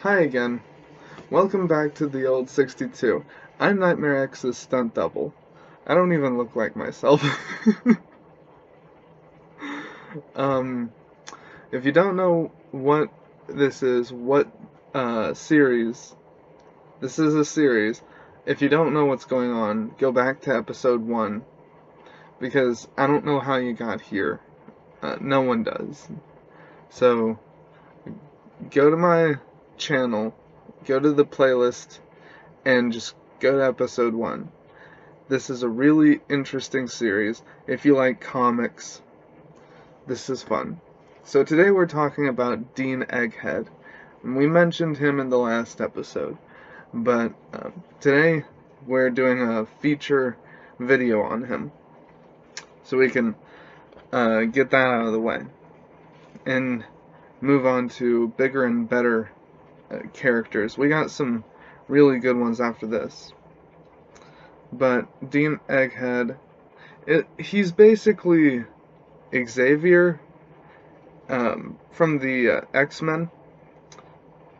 Hi again. Welcome back to the old 62. I'm Nightmare X's stunt double. I don't even look like myself. um, if you don't know what this is, series, this is a series. If you don't know what's going on, go back to episode 1, because I don't know how you got here. No one does. So, go to my channel, go to the playlist, and just go to episode 1. This is a really interesting series. If you like comics, this is fun. So today we're talking about Dean Egghead. We mentioned him in the last episode, but today we're doing a feature video on him, so we can get that out of the way and move on to bigger and better characters. We got some really good ones after this. But Dean Egghead, he's basically Xavier from the X-Men,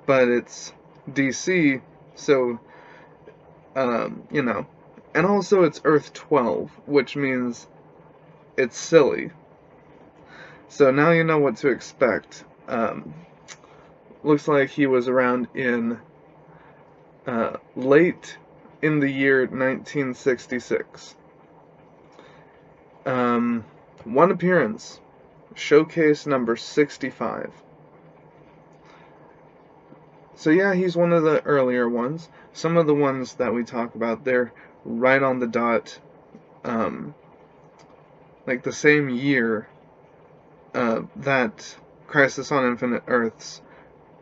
but it's DC, so, you know. And also it's Earth 12, which means it's silly. So now you know what to expect. Looks like he was around in late in the year 1966. One appearance, showcase number 65. So yeah, he's one of the earlier ones. Some of the ones that we talk about, they're right on the dot, like the same year that Crisis on Infinite Earths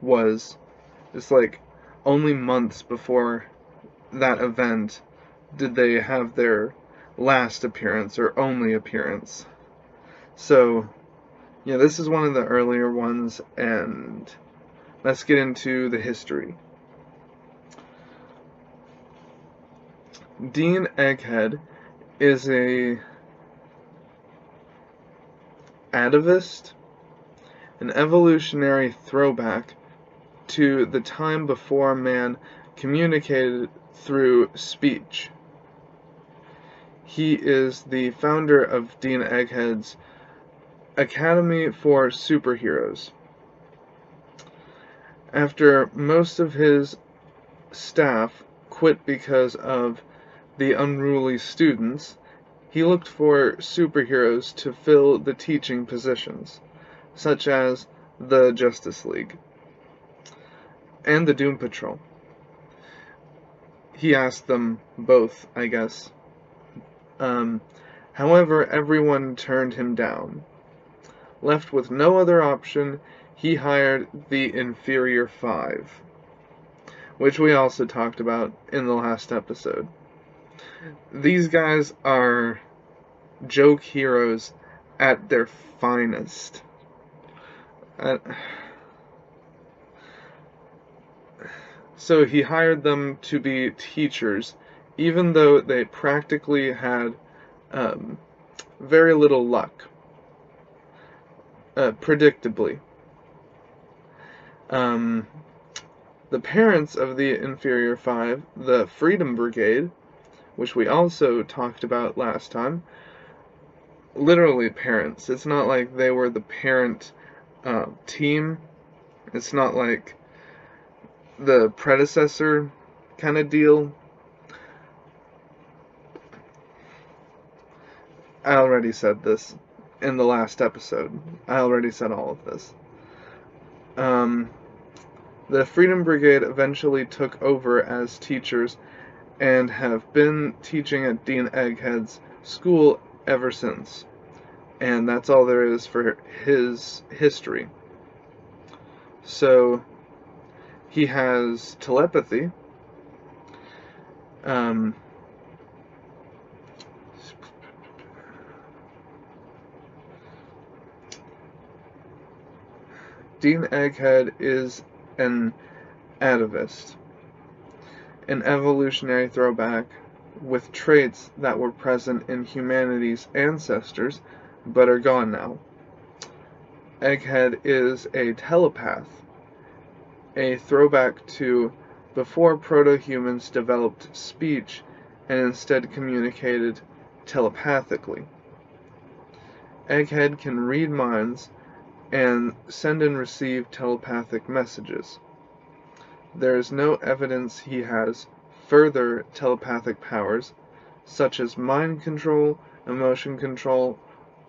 was. It's like only months before that event did they have their last appearance or only appearance. So yeah, this is one of the earlier ones, and let's get into the history. Dean Egghead is a atavist, an evolutionary throwback to the time before man communicated through speech. He is the founder of Dean Egghead's Academy for Superheroes. After most of his staff quit because of the unruly students, he looked for superheroes to fill the teaching positions, such as the Justice League and the Doom Patrol. He asked them both, I guess. However, everyone turned him down. Left with no other option, he hired the Inferior Five, which we also talked about in the last episode. These guys are joke heroes at their finest. So he hired them to be teachers, even though they practically had very little luck, predictably. The parents of the Inferior Five, the Freedom Brigade, which we also talked about last time, literally parents. It's not like they were the parent team. It's not like the predecessor kind of deal. I already said this in the last episode. I already said all of this. The Freedom Brigade eventually took over as teachers and have been teaching at Dean Egghead's school ever since. And that's all there is for his history. So, he has telepathy. Dean Egghead is an atavist, an evolutionary throwback with traits that were present in humanity's ancestors but are gone now. Egghead is a telepath, a throwback to before proto-humans developed speech and instead communicated telepathically. Egghead can read minds and send and receive telepathic messages. There is no evidence he has further telepathic powers, such as mind control, emotion control,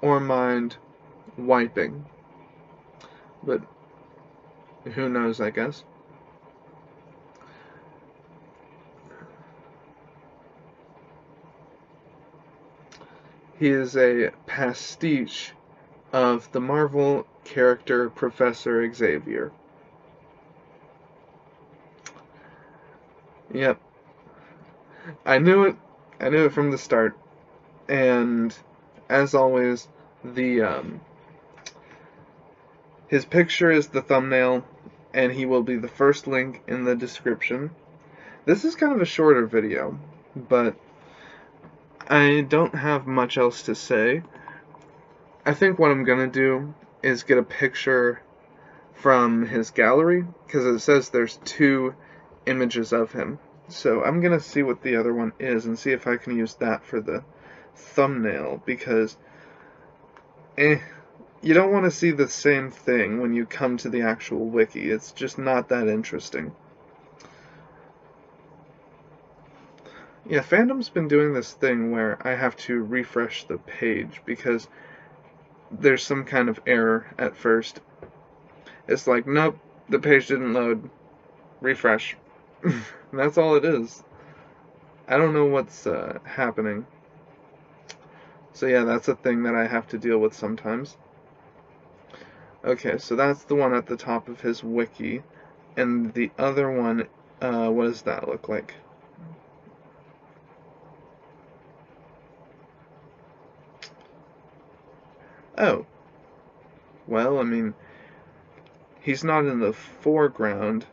or mind wiping. But who knows, I guess. He is a pastiche of the Marvel character Professor Xavier. Yep. I knew it. I knew it from the start. And as always, his picture is the thumbnail, and he will be the first link in the description. This is kind of a shorter video, but I don't have much else to say. I think what I'm gonna do is get a picture from his gallery, because it says there's 2 images of him. So I'm gonna see what the other one is and see if I can use that for the thumbnail, because you don't want to see the same thing when you come to the actual wiki. It's just not that interesting. Yeah, fandom's been doing this thing where I have to refresh the page because there's some kind of error at first. It's like, nope, the page didn't load. Refresh. That's all it is. I don't know what's happening. So yeah, that's a thing that I have to deal with sometimes. Okay, so that's the one at the top of his wiki. And the other one, what does that look like? Oh. Well, I mean, he's not in the foreground.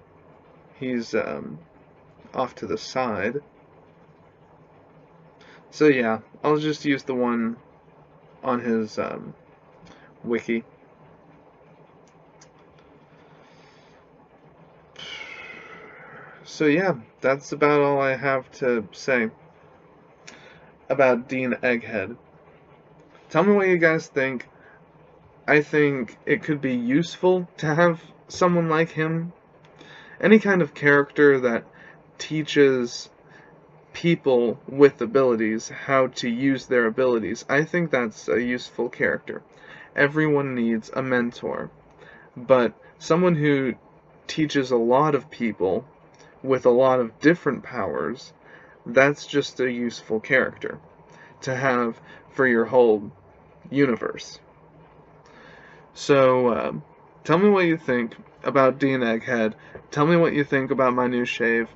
He's off to the side. So yeah, I'll just use the one on his wiki. So yeah, that's about all I have to say about Dean Egghead. Tell me what you guys think. I think it could be useful to have someone like him. Any kind of character that teaches people with abilities how to use their abilities. I think that's a useful character. Everyone needs a mentor. But someone who teaches a lot of people with a lot of different powers, that's just a useful character to have for your whole universe. So, tell me what you think about Dean Egghead. Tell me what you think about my new shave.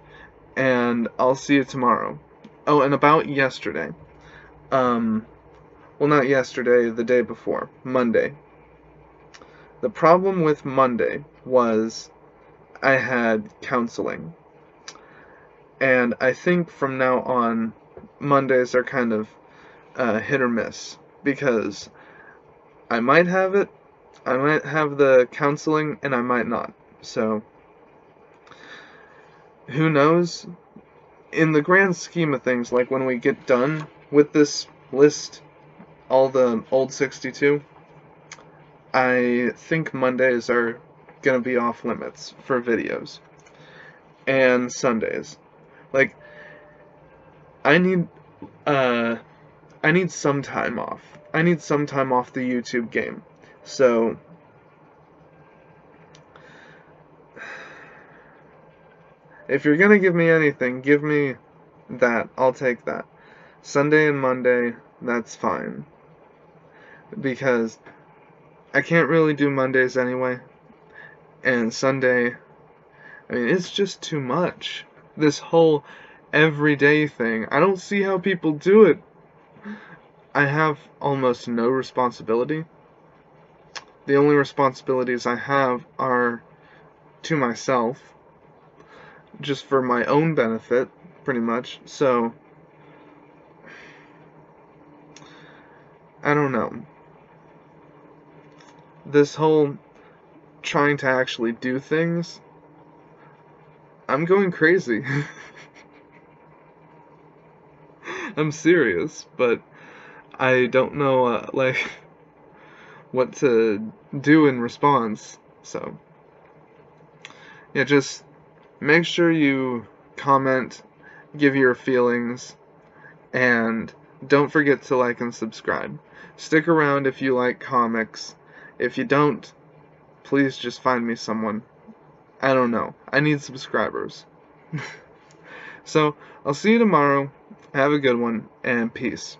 And I'll see you tomorrow. Oh, and about yesterday. Well, not yesterday, the day before. Monday. The problem with Monday was I had counseling. And I think from now on, Mondays are kind of hit or miss. Because I might have it, I might have the counseling, and I might not. So, who knows? In the grand scheme of things, like when we get done with this list, all the old 62, I think Mondays are gonna be off limits for videos. And Sundays. Like, I need some time off. I need some time off the YouTube game. So, if you're gonna give me anything, give me that. I'll take that. Sunday and Monday, that's fine. Because I can't really do Mondays anyway. And Sunday, I mean, it's just too much. This whole everyday thing. I don't see how people do it. I have almost no responsibility. The only responsibilities I have are to myself, just for my own benefit, pretty much. So, I don't know. This whole trying to actually do things, I'm going crazy. I'm serious, but I don't know, like, what to do in response. So, yeah, just make sure you comment, give your feelings, and don't forget to like and subscribe. Stick around if you like comics. If you don't, please just find me someone. I don't know. I need subscribers. So, I'll see you tomorrow. Have a good one, and peace.